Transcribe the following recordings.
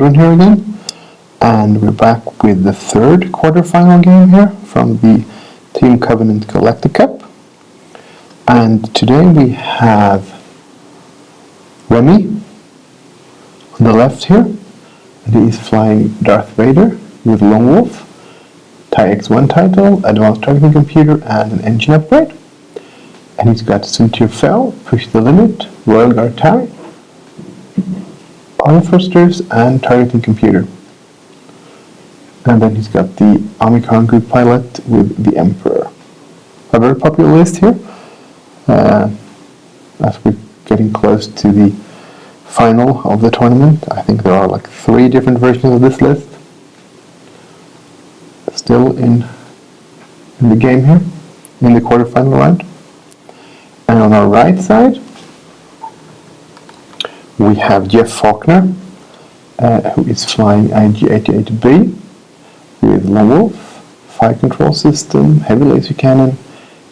Kevin here again, and we're back with the third quarterfinal game here from the Team Covenant Galactic Cup. And today we have Remi on the left here, and he is flying Darth Vader with Lone Wolf, TIE X1 title, advanced targeting computer, and an engine upgrade. And he's got Soontir Fell, Push the Limit, Royal Guard TIE, Autothrusters, and targeting computer. And then he's got the Omicron group pilot with the Emperor. A very popular list here. As we're getting close to the final of the tournament, I think there are like 3 different versions of this list still in the game here, in the quarterfinal round. And on our right side, we have Jeff Faulkner, who is flying IG-88B with Lone Wolf, fire control system, heavy laser cannon,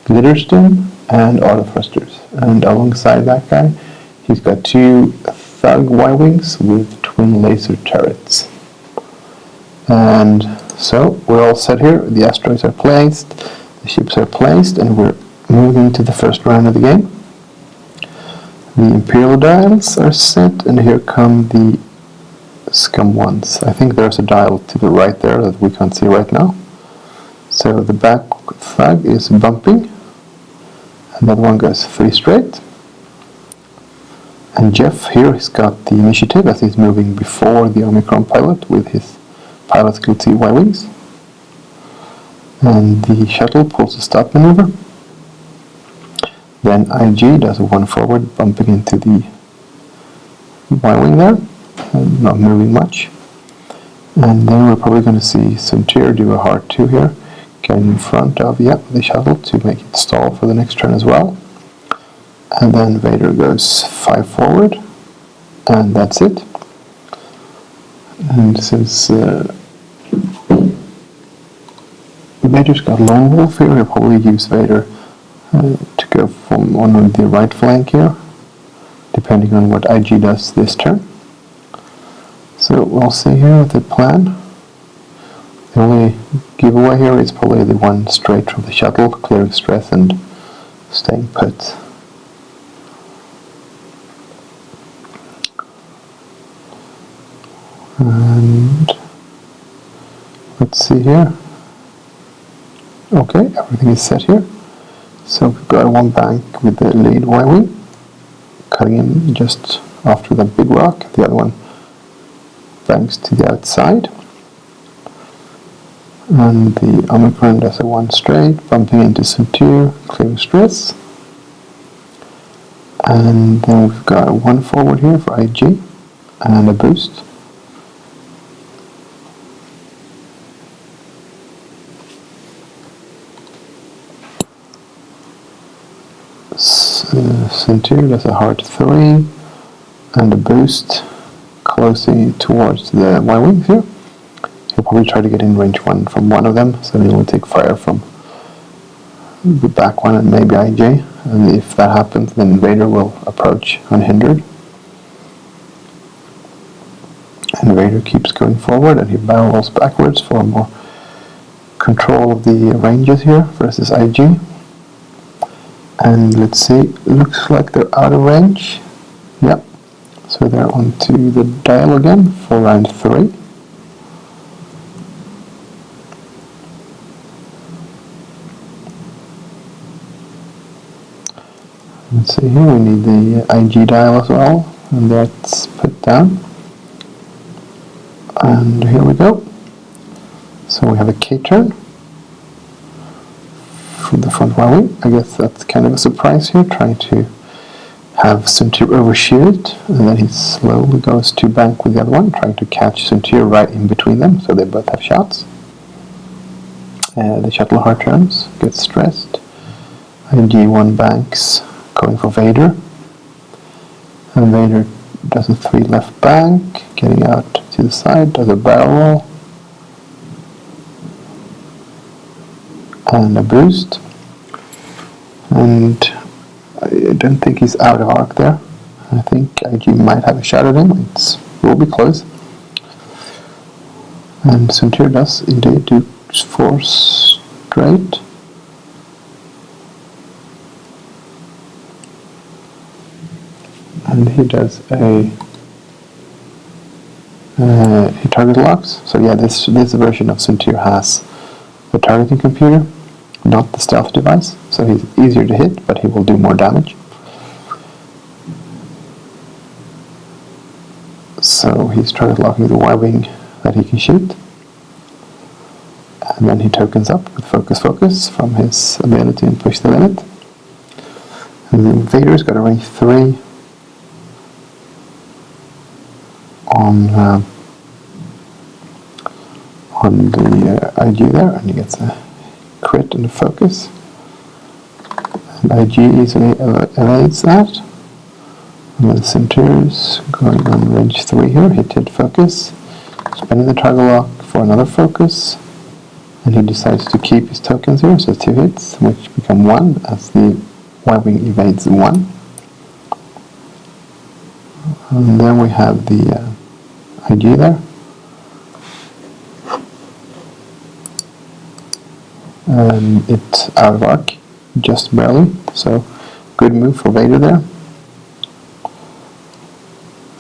Glitterstim, and Autothrusters. And alongside that guy, he's got 2 Thug Y-Wings with twin laser turrets. And so we're all set here. The asteroids are placed, the ships are placed, and we're moving to the first round of the game. The Imperial dials are set, and here come the Scum ones. I think there's a dial to the right there that we can't see right now. So the back Thug is bumping, and that one goes 3 straight. And Jeff here has got the initiative as he's moving before the Omicron pilot with his pilot skill T Y-Wings. And the shuttle pulls a stop maneuver. Then IG does a 1 forward, bumping into the Y-Wing there, and not moving much. And then we're probably going to see Soontir do a hard 2 here, getting in front of the shuttle to make it stall for the next turn as well. And then Vader goes 5 forward, and that's it. And since Vader's got Lone Wolf here, we'll probably use Vader to go from on the right flank here, depending on what IG does this turn. So we'll see here with the plan. The only giveaway here is probably the one straight from the shuttle, clearing stress and staying put. And let's see here. Okay, everything is set here. So we've got 1 bank with the lead Y-Wing, cutting in just after the big rock. The other one banks to the outside. And the Omicron does a 1 straight, bumping into Soontir, clearing stress. And then we've got 1 forward here for IG, and a boost. Soontir does a hard 3 and a boost closing towards the Y-Wings here. He'll probably try to get in range 1 from one of them, so he'll take fire from the back one and maybe IJ. And if that happens, then Vader will approach unhindered. And Vader keeps going forward, and he barrels backwards for more control of the ranges here versus IG. And let's see, looks like they're out of range. Yep. So they're onto the dial again for round 3. Let's see here, we need the IG dial as well, and that's put down. And here we go. So we have a K-turn from the front Y-Wing. I guess that's kind of a surprise here, trying to have Soontir overshoot it, and then he slowly goes to bank with the other one, trying to catch Soontir right in between them, so they both have shots. The shuttle hard turns, gets stressed. IG-1 banks, going for Vader. And Vader does a 3 left bank, getting out to the side, does a barrel roll. And a boost. And I don't think he's out of arc there. I think IG might have a shot at him. It will be close. And Soontir does indeed do 4 straight. And he does he target locks. So yeah, this version of Soontir has the targeting computer, not the stealth device. So he's easier to hit, but he will do more damage. So he's target locking the Y-wing that he can shoot. And then he tokens up with focus from his ability and push the limit. And then Vader's got a range 3 on the IG there, and he gets a crit and a focus. And IG easily evades that. And then Soontir's going on range 3 here, hit focus, spending the target lock for another focus, and he decides to keep his tokens here, so 2 hits, which become 1 as the Y-wing evades 1. And then we have the IG there. And it's out of arc, just barely, so good move for Vader there.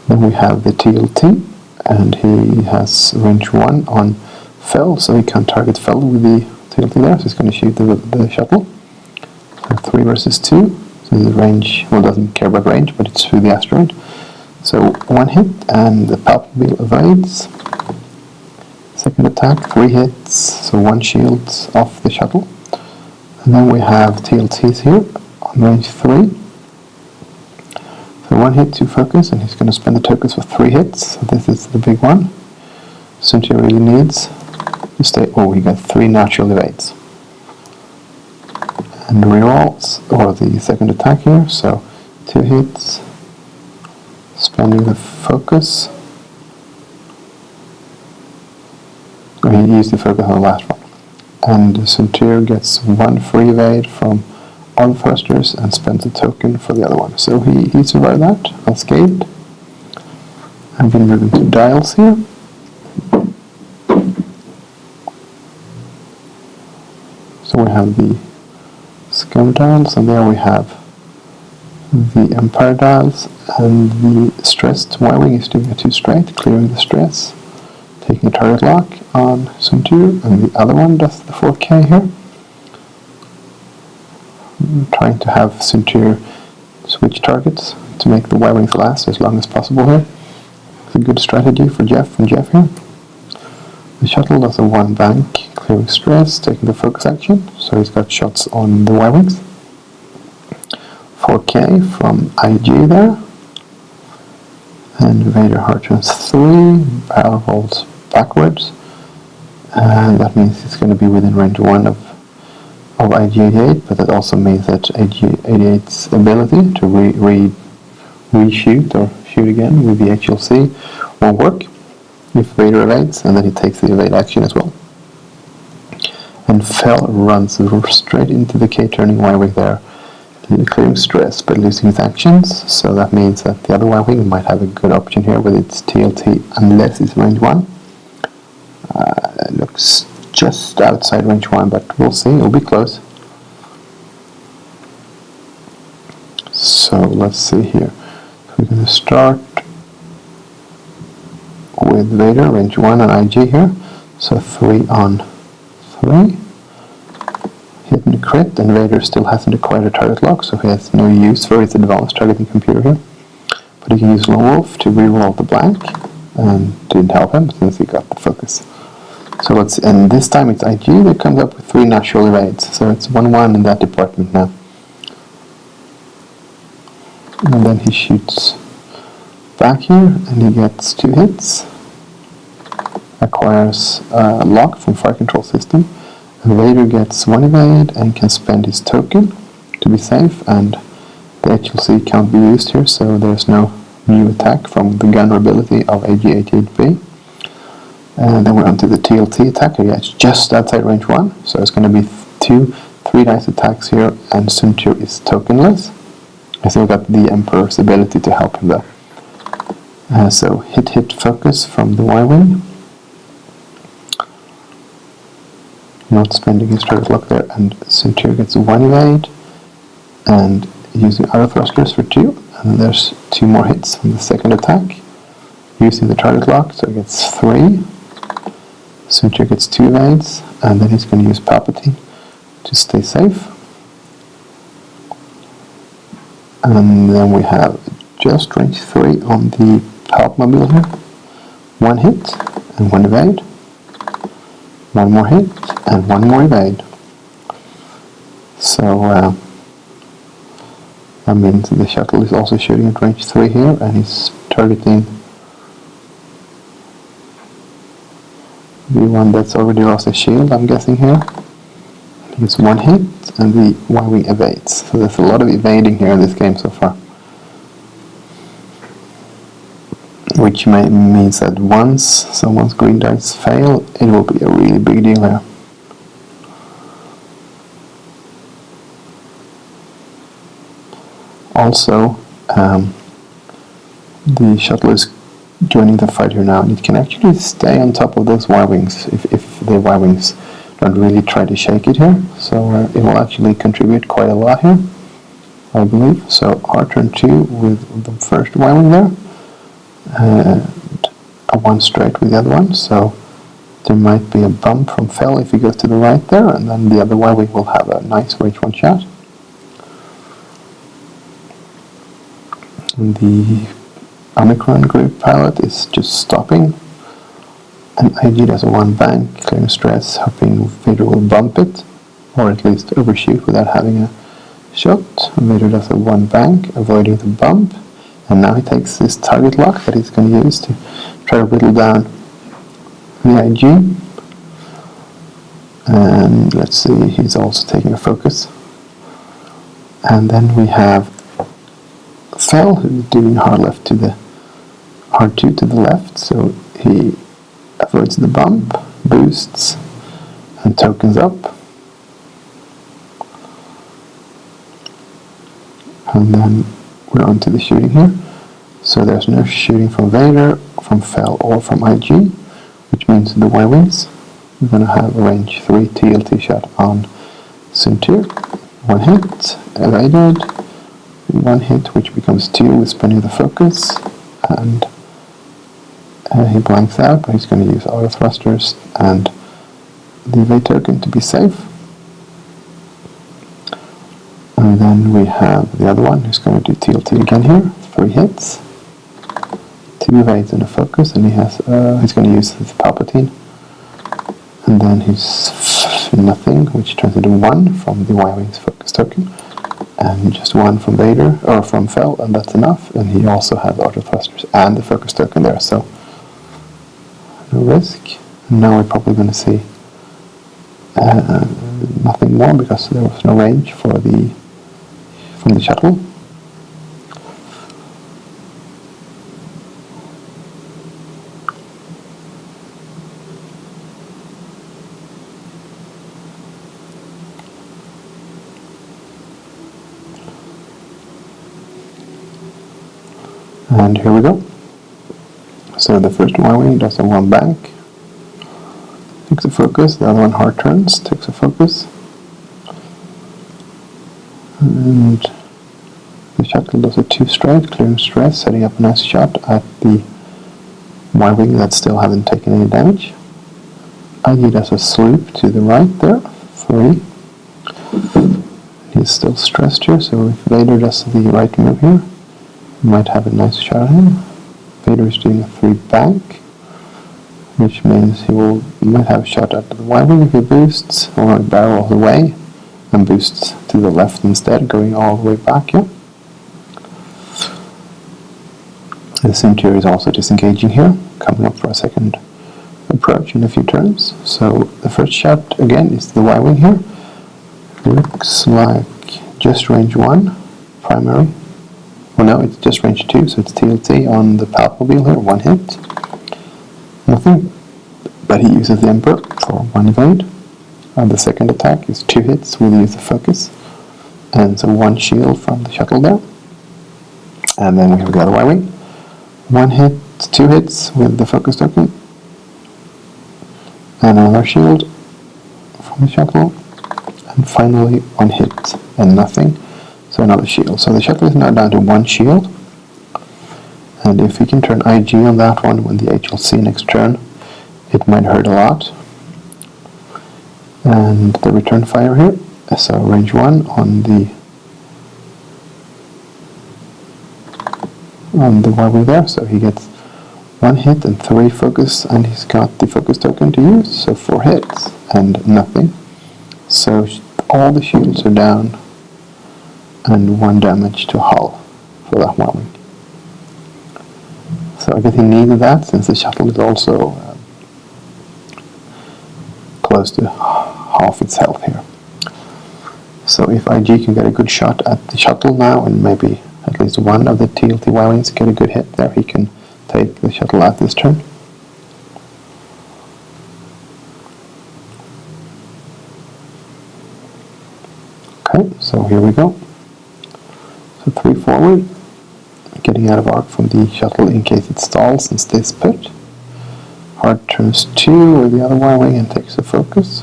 Then we have the TLT, and he has range 1 on Fell, so he can target Fell with the TLT there, so he's going to shoot the shuttle. So 3 versus 2, so the range, well, doesn't care about range, but it's through the asteroid. So 1 hit, and the Paplatine evades. Second attack, 3 hits, so 1 shield off the shuttle. And then we have TLTs here on range 3. So 1 hit, 2 focus, and he's going to spend the tokens for 3 hits. So this is the big one. Soontir really needs to stay. Oh, he got 3 natural evades. And rerolls, or the second attack here. So 2 hits, spending the focus. He used the focus on the last one. And Soontir gets 1 free evade from Autothrusters and spends a token for the other one. So he survived that, unscathed. I'm going to move into dials here. So we have the scum dials, and there we have the Empire dials, and the stressed Y-wing is doing a 2 straight, clearing the stress, taking a target lock on Soontir, and the other one does the 4K here. I'm trying to have Soontir switch targets to make the Y-wings last as long as possible here. It's a good strategy for Jeff here. The shuttle does a 1 bank, clearing stress, taking the focus action, so he's got shots on the Y-wings. 4K from IG there. And Vader hard turns 3, Batle rolls backwards. And that means it's going to be within range 1 of IG-88, but that also means that IG-88's ability to reshoot or shoot again with the HLC won't work if Vader evades, and then he takes the evade action as well. And Fell runs straight into the K-turning Y-wing there, clearing stress but losing its actions, so that means that the other Y-wing might have a good option here with its TLT unless it's range 1. It looks just outside range 1, but we'll see, it'll be close. So let's see here. We're going to start with Vader, range 1 on IG here. So 3 on 3. Hitting a crit, and Vader still hasn't acquired a target lock, so he has no use for his advanced targeting computer here. But he can use Lone Wolf to reroll the blank, and didn't help him since he got the focus. So let's see, and this time it's IG that comes up with 3 natural evades, so it's 1-1 in that department now. And then he shoots back here, and he gets 2 hits, acquires a lock from fire control system, and Vader gets 1 evade and can spend his token to be safe, and the HLC can't be used here, so there's no new attack from the gunner ability of IG-88B. And then we're on to the TLT attack. Yeah, it's just outside range 1, so it's going to be 3 dice attacks here, and Soontir is tokenless. I still got the Emperor's ability to help him though. So hit focus from the Y-wing. not spending his target lock there, and Soontir gets 1 evade, and using Autothrusters for 2, and there's 2 more hits on the second attack, using the target lock, so he gets 3. Soontir gets 2 evades, and then he's going to use Paplatine to stay safe. And then we have just range 3 on the Palpmobile here. 1 hit and 1 evade. 1 more hit and 1 more evade. So that means the shuttle is also shooting at range 3 here, and he's targeting the one that's already lost a shield, I'm guessing here. He's 1 hit, and the Y-Wing evades. So there's a lot of evading here in this game so far. Which means that once green dice fail, it will be a really big deal here. Also, the shuttle is joining the fight here now, and it can actually stay on top of those Y-Wings if the Y-Wings don't really try to shake it here. So it will actually contribute quite a lot here, I believe. So hard turn 2 with the first Y-Wing there, and a 1 straight with the other one. So there might be a bump from Fel if he goes to the right there, and then the other Y-Wing will have a nice range 1 shot. And the Omicron group pilot is just stopping, and IG does a 1 bank, clearing stress, hoping Vader will bump it, or at least overshoot without having a shot. Vader does a 1 bank, avoiding the bump, and now he takes this target lock that he's going to use to try to whittle down the IG. And let's see, he's also taking a focus. And then we have Fel, who's doing hard left to the hard 2 to the left, so he avoids the bump, boosts, and tokens up. And then we're on to the shooting here. So there's no shooting from Vader, from Fel, or from IG, which means the Y-Wings. We're going to have a range 3 TLT shot on Soontir. 1 hit, evaded. 1 hit, which becomes 2 with spending the focus, and he blanks out, but he's going to use Autothrusters and the evade token to be safe. And then we have the other one who's going to do TLT again here, 3 hits, 2 evades and a focus, and he's going to use the Paplatine, and then he's nothing, which turns into 1 from the Y-Wing's focus token, and just 1 from Vader, or from Fel, and that's enough. And he also has Autothrusters and the focus token there, so no risk. And now we're probably going to see nothing more, because there was no range from the shuttle. And here we go. So the first Y-Wing does a 1 bank, takes a focus, the other one hard turns, takes a focus, and the shuttle does a 2 straight, clearing stress, setting up a nice shot at the Y-Wing that still haven't taken any damage. IG does a sloop to the right there, 3. He's still stressed here, so if Vader does the right move here, might have a nice shot at him. Vader is doing a 3 bank, which means he might have a shot at the Y-Wing if he boosts, or barrels away and boosts to the left instead, going all the way back here. The Soontir is also disengaging here, coming up for a second approach in a few turns. So the first shot again is the Y-Wing here. Looks like just range 1 primary. Well, no, it's just range 2, so it's TLT on the Palpmobile here, 1 hit. Nothing, but he uses the Emperor for 1 evade. And the second attack is 2 hits with the use of focus, and so 1 shield from the shuttle there. And then we have the other Y-Wing. 1 hit, 2 hits with the focus token, and another shield on the shuttle. And finally, one hit and nothing. So another shield. So the shuttle is now down to one shield. And if we can turn IG on that one when the HLC next turn, it might hurt a lot. And the return fire here. So range 1 on the Y-wing there. So he gets 1 hit and 3 focus, and he's got the focus token to use. So 4 hits and nothing. So all the shields are down and 1 damage to hull for that Y-wing. So I guess he needed that since the shuttle is also close to half its health here. So if IG can get a good shot at the shuttle now and maybe at least one of the TLT Y-wings get a good hit there, he can take the shuttle out this turn. Okay, so here we go. So 3 forward, getting out of arc from the shuttle in case it stalls and stays put. Hard turns 2 with the other Y-wing and takes the focus.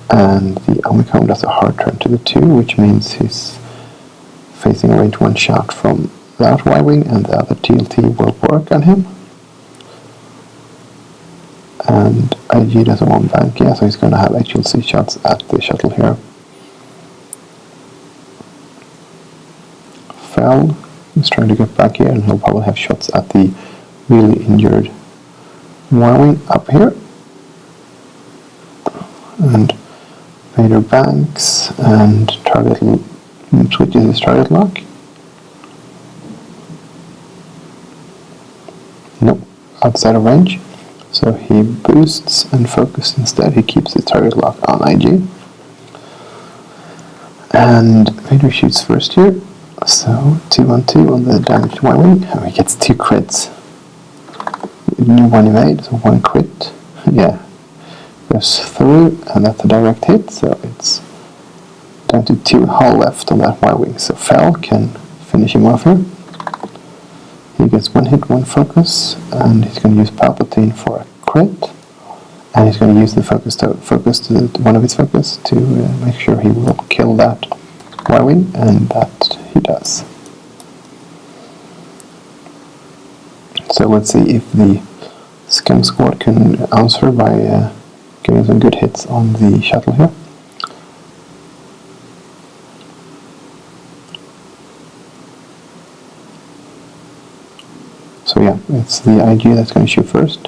And the Omicron does a hard turn to the 2, which means he's facing a range 1 shot from that Y-wing, and the other TLT will work on him. And IG doesn't want bank, yeah, so he's going to have HLC shots at the shuttle here. Fell, he's trying to get back here, and he'll probably have shots at the really injured Y-wing up here. And Vader banks and target switches his target lock. Nope, outside of range. So he boosts and focuses instead. He keeps his target lock on IG. And Vader shoots first here. So 2 on 2 on the damaged Y-wing. Oh, he gets 2 crits. New 1 evade, so 1 crit. Yeah. Goes through, and that's a direct hit, so it's down to 2 hull left on that Y-wing. So Fell can finish him off here. He gets 1 hit, 1 focus, and he's going to use Paplatine for a crit. And he's going to use the focus to one of his focus to make sure he will kill that Y-wing, and that he does. So let's see if the Scum Squad can answer by getting some good hits on the shuttle here. So yeah, it's the IG that's going to shoot first.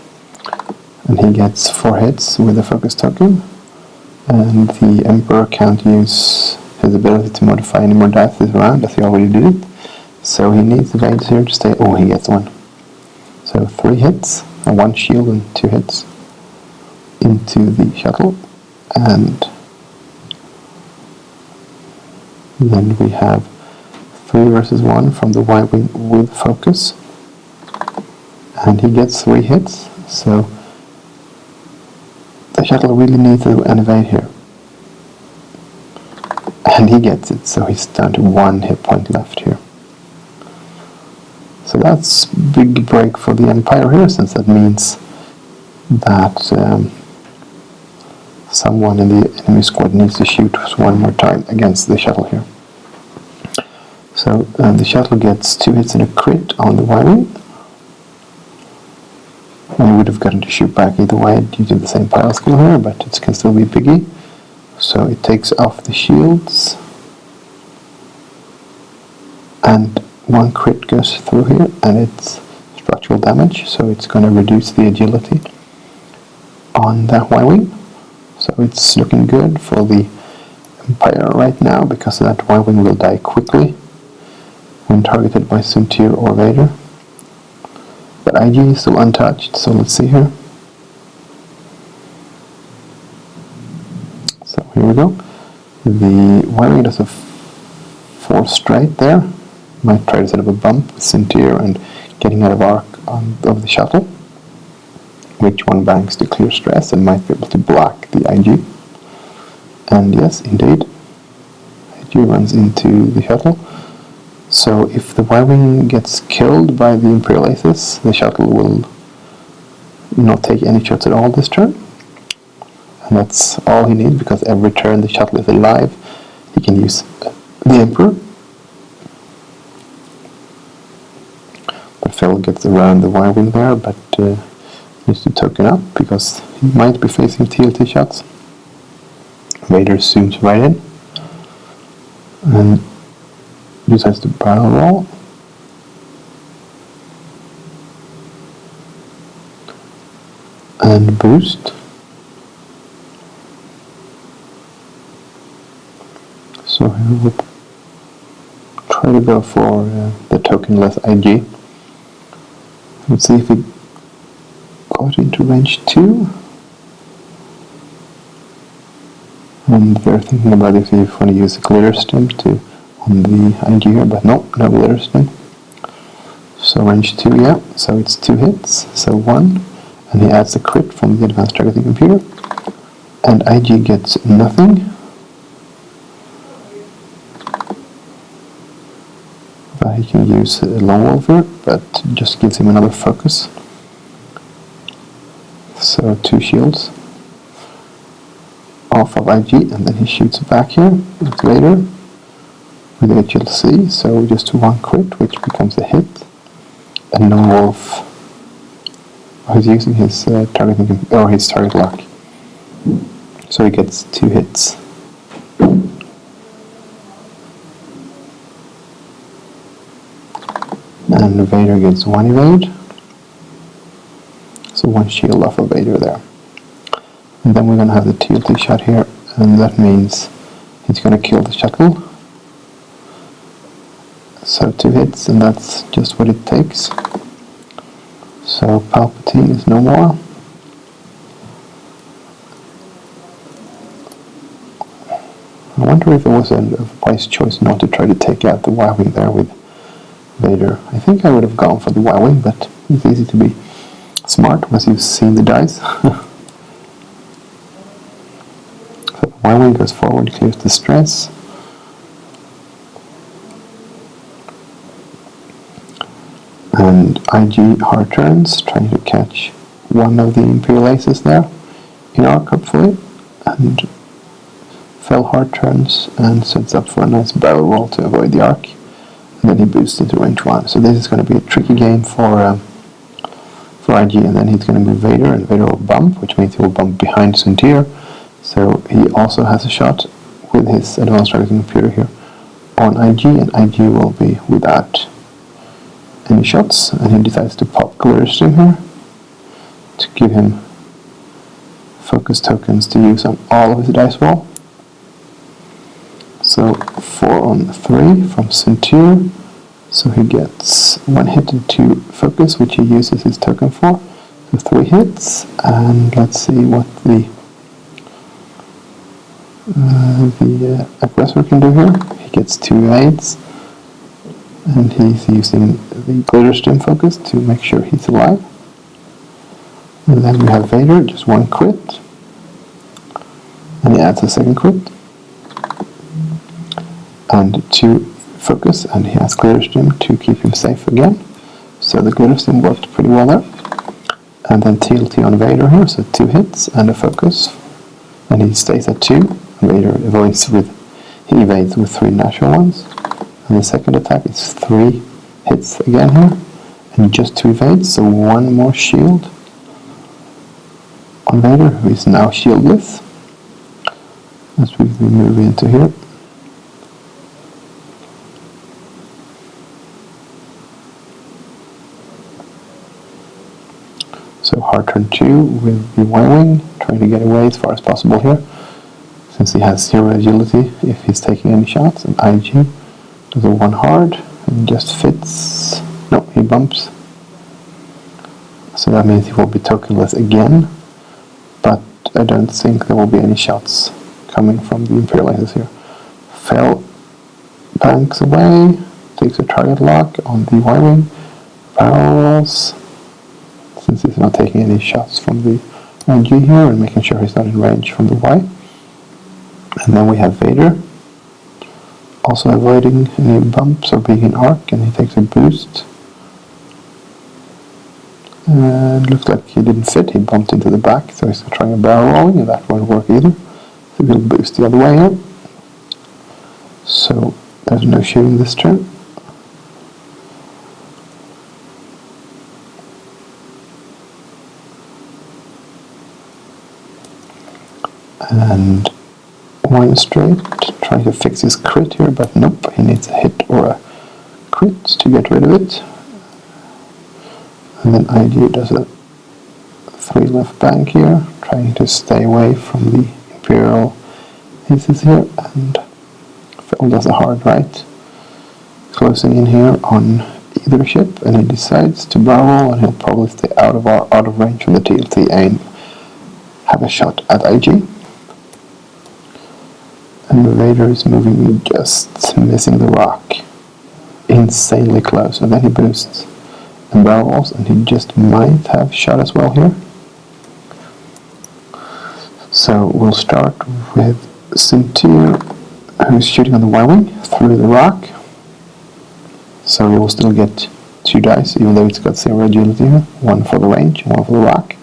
And he gets 4 hits with the focus token. And the Emperor can't use his ability to modify any more dice this round, as he already did it. So he needs evades here to stay. Oh, he gets 1. So 3 hits, 1 shield and 2 hits into the shuttle. And then we have 3 versus 1 from the Y-wing with focus. And he gets 3 hits, so the shuttle really needs an evade here. And he gets it, so he's down to 1 hit point left here. So that's big break for the Empire here, since that means that someone in the enemy squad needs to shoot 1 more time against the shuttle here. So the shuttle gets 2 hits and a crit on the Y-wing. We would have gotten to shoot back either way due to the same pile skill here, but it can still be biggie. So it takes off the shields. And 1 crit goes through here, and it's structural damage, so it's going to reduce the agility on that Y-wing. So it's looking good for the Empire right now, because that Y-wing will die quickly when targeted by Soontir or Vader. But IG is still untouched, so let's see here. So here we go. The Y-wing does a 4 straight there. Might try to set up a bump with Soontir and getting out of arc of the shuttle, which 1 banks to clear stress and might be able to block the IG. And yes, indeed, IG runs into the shuttle. So if the Y-wing gets killed by the Imperial Aces, the shuttle will not take any shots at all this turn. And that's all he needs, because every turn the shuttle is alive, he can use the Emperor. But Phil gets around the Y-wing there, but needs to token up, because he might be facing TLT shots. Vader zooms right in, and decides to barrel roll. And boost. So he will try to go for the tokenless IG. Let's see if he got into range 2. And they're thinking about if you want to use a Glitterstim on the IG here, but no Glitterstim. So range 2, yeah, so it's 2 hits, so 1. And he adds a crit from the advanced targeting computer. And IG gets nothing. But he can use a Long Wolf here, but just gives him another focus. So 2 shields off of IG, and then he shoots back here with Vader with HLC, so just 1 crit, which becomes a hit. And Long Wolf, he's using his targeting or his target lock, so he gets 2 hits. And Vader gets 1 evade, so 1 shield off of Vader there. And then we're going to have the TLT shot here, and that means he's going to kill the shuttle. So 2 hits, and that's just what it takes. So Paplatine is no more. I wonder if it was a wise choice not to try to take out the Y-wing there with Vader. I think I would have gone for the Y-wing, but it's easy to be smart once you've seen the dice. So the Y-wing goes forward, clears the stress. And IG hard turns, trying to catch one of the Imperial Aces there in arc, hopefully. And Fell hard turns and sets up for a nice barrel roll to avoid the arc. And then he boosts into range 1. So this is going to be a tricky game for IG, and then he's going to move Vader, and Vader will bump, which means he will bump behind Soontir. So he also has a shot with his advanced targeting computer here on IG, and IG will be without any shots, and he decides to pop Glitterstim here to give him focus tokens to use on all of his dice roll. So 4 on 3 from Soontir, so he gets 1 hit and 2 focus, which he uses his token for. So 3 hits, and let's see what the aggressor can do here. He gets 2 evades, and he's using the Glitterstim focus to make sure he's alive. And then we have Vader, just 1 crit, and he adds a 2nd crit, and 2 focus, and he has Glitterstim to keep him safe again. So the Glitterstim worked pretty well there. And then TLT on Vader here, so 2 hits and a focus, and he stays at 2. Vader evades with 3 natural ones. And the second attack is 3 hits again here, and just 2 evades, so 1 more shield on Vader, who is now shieldless, as we move into here. So hard turn 2 with the Y-wing, trying to get away as far as possible here, since he has 0 agility if he's taking any shots, and IG does a 1 hard, and just fits. No, he bumps. So that means he will be tokenless again, but I don't think there will be any shots coming from the Imperial Aces here. Fell banks away, takes a target lock on the Y-wing, barrel rolls, since he's not taking any shots from the IG here, and making sure he's not in range from the Y. And then we have Vader, also avoiding any bumps or being in arc, and he takes a boost. Looks like he didn't fit, he bumped into the back, so he's trying a barrel rolling, and that won't work either. So we'll boost the other way here. So there's no shooting this turn. And one straight, trying to fix his crit here, but nope, he needs a hit or a crit to get rid of it. And then IG does a 3 left bank here, trying to stay away from the Imperial aces here, and Phil does a hard right, closing in here on either ship, and he decides to barrel, and he'll probably stay out of range from the TLT and have a shot at IG. And Vader is moving, just missing the rock, insanely close, and then he boosts and barrels, and he just might have shot as well here. So we'll start with Soontir, who's shooting on the Y-wing through the rock. So he will still get 2 dice, even though it's got 0 agility here. 1 for the range, 1 for the rock.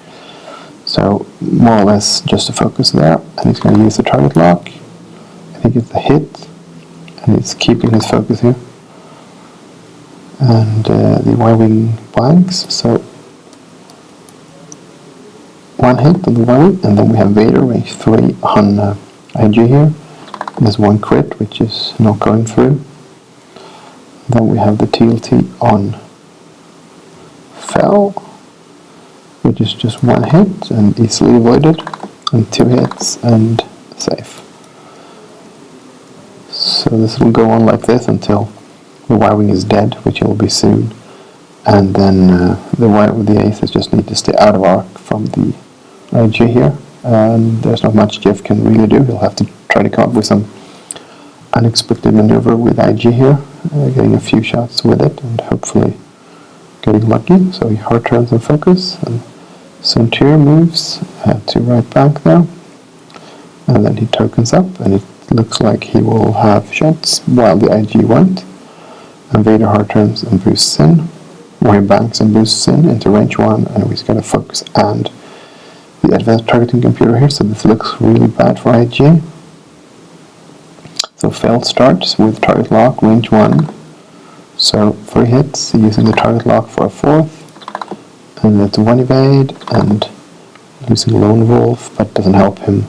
So more or less just a focus there, and he's going to use the target lock. I think it's a hit, and he's keeping his focus here. And the Y-wing blanks, so 1 hit on the Y-wing, and then we have Vader range 3 on IG here. There's 1 crit, which is not going through. Then we have the TLT on Fel, which is just 1 hit and easily avoided, and 2 hits and safe. So this will go on like this until the Y-wing is dead, which it will be soon, and then the aces just need to stay out of arc from the IG here, and there's not much Jeff can really do. He'll have to try to come up with some unexpected maneuver with IG here, getting a few shots with it and hopefully getting lucky. So he hard turns and focus, and Soontir moves to right back now, and then he tokens up, and it looks like he will have shots while the IG won't. And Vader hard turns and boosts in, or he banks and boosts in into range 1, and he's going to focus and the advanced targeting computer here, so this looks really bad for IG. So Fel starts with target lock, range 1, so 3 hits, using the target lock for a 4th, and that's 1 evade, and using Lone Wolf, but doesn't help him.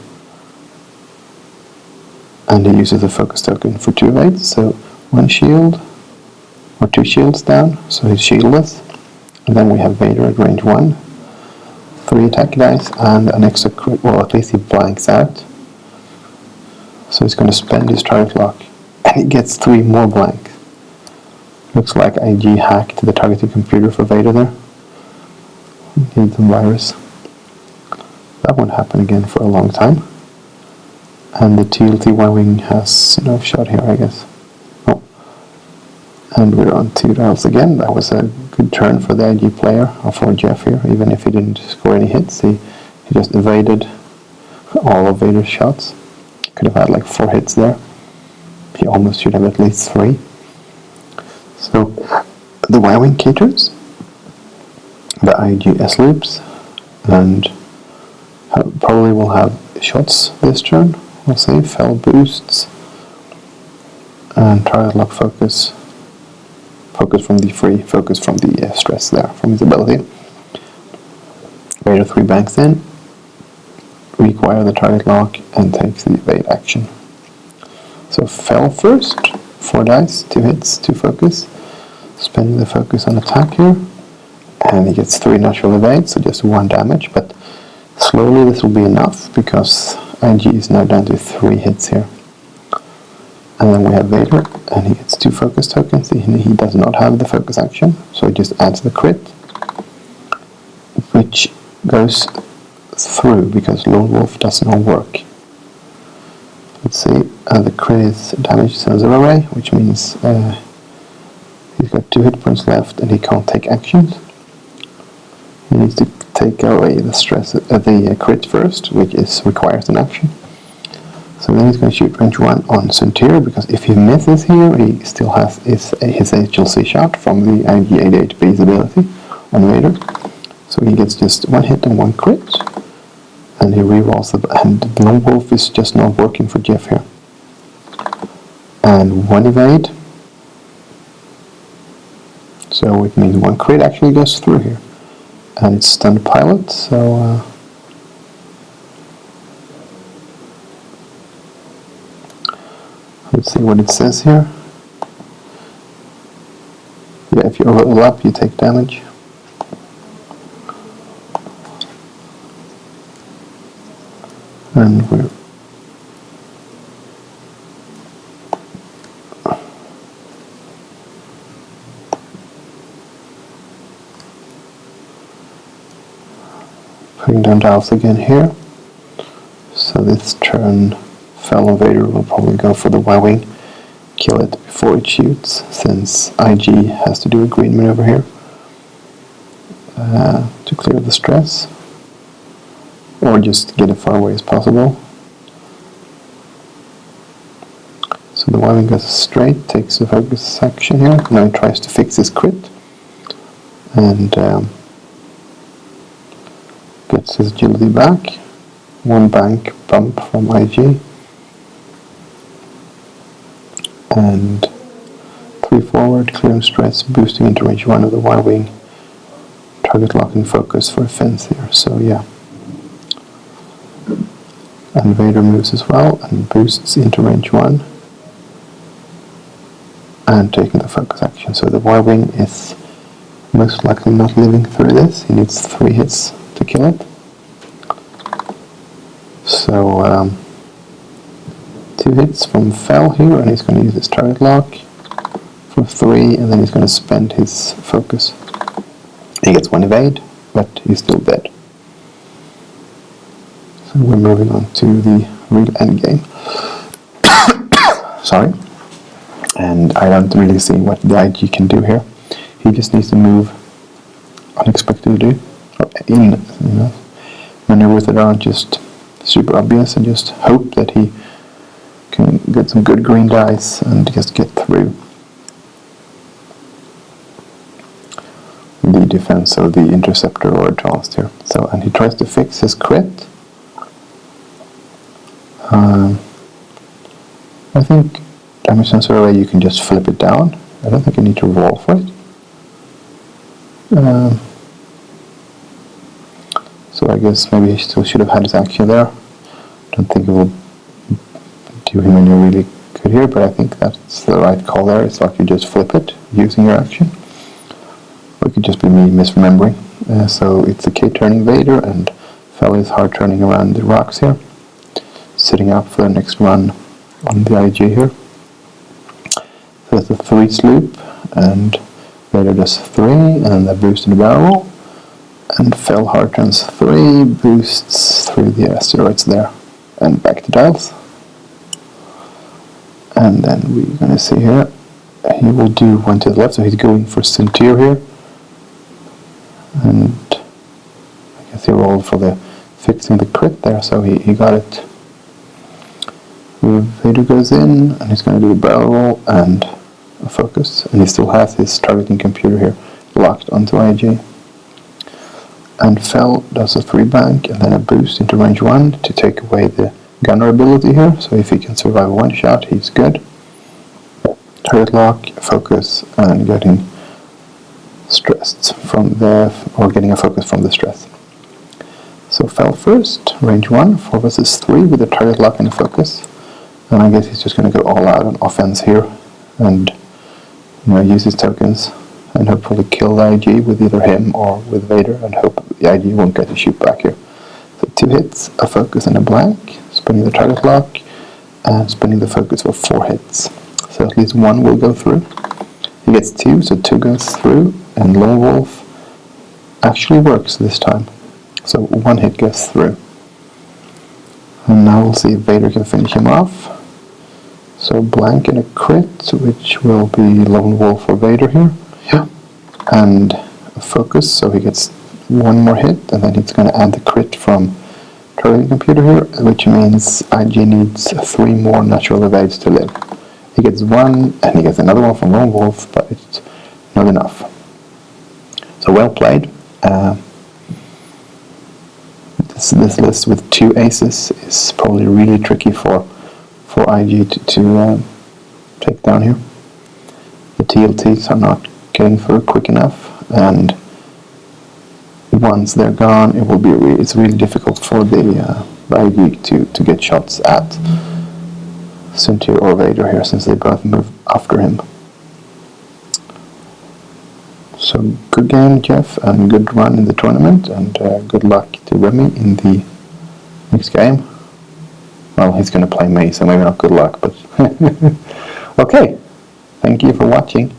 And he uses the focus token for 2 evades, so 1 shield, or 2 shields down, so he's shieldless. And then we have Vader at range 1, 3 attack dice, and an extra crit, well at least he blanks out. So he's going to spend his target lock, and he gets 3 more blanks. Looks like IG hacked the targeting computer for Vader there. Needs some virus. That won't happen again for a long time. And the TLT Y-wing has no shot here, I guess. Oh. And we're on 2 dials again. That was a good turn for the IG player, or for Jeff here. Even if he didn't score any hits, he just evaded all of Vader's shots. Could have had like 4 hits there. He almost should have at least 3. So the Y-wing caters, the IG S-loops, and probably will have shots this turn. We'll see. Fel boosts, and target lock focus from the free, focus from the stress there, from his ability. Vader 3 banks in, require the target lock, and takes the evade action. So Fel first, 4 dice, 2 hits, 2 focus, spending the focus on attack here, and he gets 3 natural evades, so just 1 damage, but slowly this will be enough, because IG is now down to 3 hits here. And then we have Vader, and he gets 2 focus tokens. He does not have the focus action, so he just adds the crit, which goes through because Lone Wolf does not work. Let's see, the crit is damage sensor array, which means he's got 2 hit points left and he can't take actions. He needs to take away the stress, the crit first, which requires an action. So then he's going to shoot range 1 on Soontir, because if he misses here, he still has his HLC shot from the IG-88B's ability on Vader. So he gets just one hit and one crit, and he rerolls it, and the Lone Wolf is just not working for Jeff here. And one evade, so it means one crit actually goes through here. And it's stunned pilot, so let's see what it says here. Yeah, if you overlap, you take damage. And we're putting down Darth again here. So this turn, Fel and Vader will probably go for the Y-Wing, kill it before it shoots, since IG has to do a green maneuver here to clear the stress, or just get it far away as possible. So the Y-Wing goes straight, takes the focus action here, now he tries to fix his crit, and gets his agility back. One bank bump from IG. And 3 forward, clearing stress, boosting into range 1 of the Y-Wing. Target locking focus for offense here, so yeah. And Vader moves as well and boosts into range 1. And taking the focus action. So the Y-Wing is most likely not living through this. He needs 3 hits to kill it. So 2 hits from Fel here, and he's going to use his target lock for 3, and then he's going to spend his focus. He gets 1 evade, but he's still dead. So we're moving on to the real end game. Sorry. And I don't really see what the IG can do here. He just needs to move unexpectedly, or in, maneuvers that aren't just super obvious, and just hope that he can get some good green dice and just get through the defense of the interceptor or advanced here. So, and he tries to fix his crit. I think damage sensor array, you can just flip it down. I don't think you need to roll for it. So I guess maybe he still should have had his action there. Don't think it will do him any really good here, but I think that's the right call there. It's like you just flip it using your action. Or it could just be me misremembering. So it's a K-turning Vader, and Fel is hard turning around the rocks here. Sitting up for the next run on the IG here. So it's a 3 sloop, and Vader does 3, and a boost in the barrel roll. And Fel hard turns 3, boosts through the asteroids there, and back to Darth. And then we're going to see here, he will do 1 to the left, so he's going for Soontir here. And I guess he rolled for the fixing the crit there, so he got it. Vader goes in, and he's going to do a barrel roll and a focus, and he still has his targeting computer here locked onto IG. And Fel does a 3 bank and then a boost into range 1 to take away the gunner ability here, so if he can survive 1 shot, he's good. Turret lock, focus, and getting stressed from getting a focus from the stress. So Fel first, range 1, 4 versus 3 with a target lock and a focus. And I guess he's just going to go all out on offense here and use his tokens and hopefully kill the IG with either him or with Vader, and hope the IG won't get to shoot back here. So 2 hits, a focus and a blank, spinning the target lock, and spinning the focus for 4 hits. So at least 1 will go through. He gets 2, so 2 goes through, and Lone Wolf actually works this time. So 1 hit goes through. And now we'll see if Vader can finish him off. So blank and a crit, which will be Lone Wolf or Vader here. Yeah. And a focus, so he gets 1 more hit, and then he's going to add the crit from targeting computer here, which means IG needs 3 more natural evades to live. He gets 1, and he gets another one from Lone Wolf, but it's not enough. So well played. this list with 2 aces is probably really tricky for IG to take down here. The TLTs are not getting through quick enough, and once they're gone, it's really difficult for the IG to get shots at Soontir or Vader here, since they both move after him. So good game, Jeff, and good run in the tournament, and good luck to Remi in the next game. Well, he's going to play me, so maybe not good luck, but okay. Thank you for watching.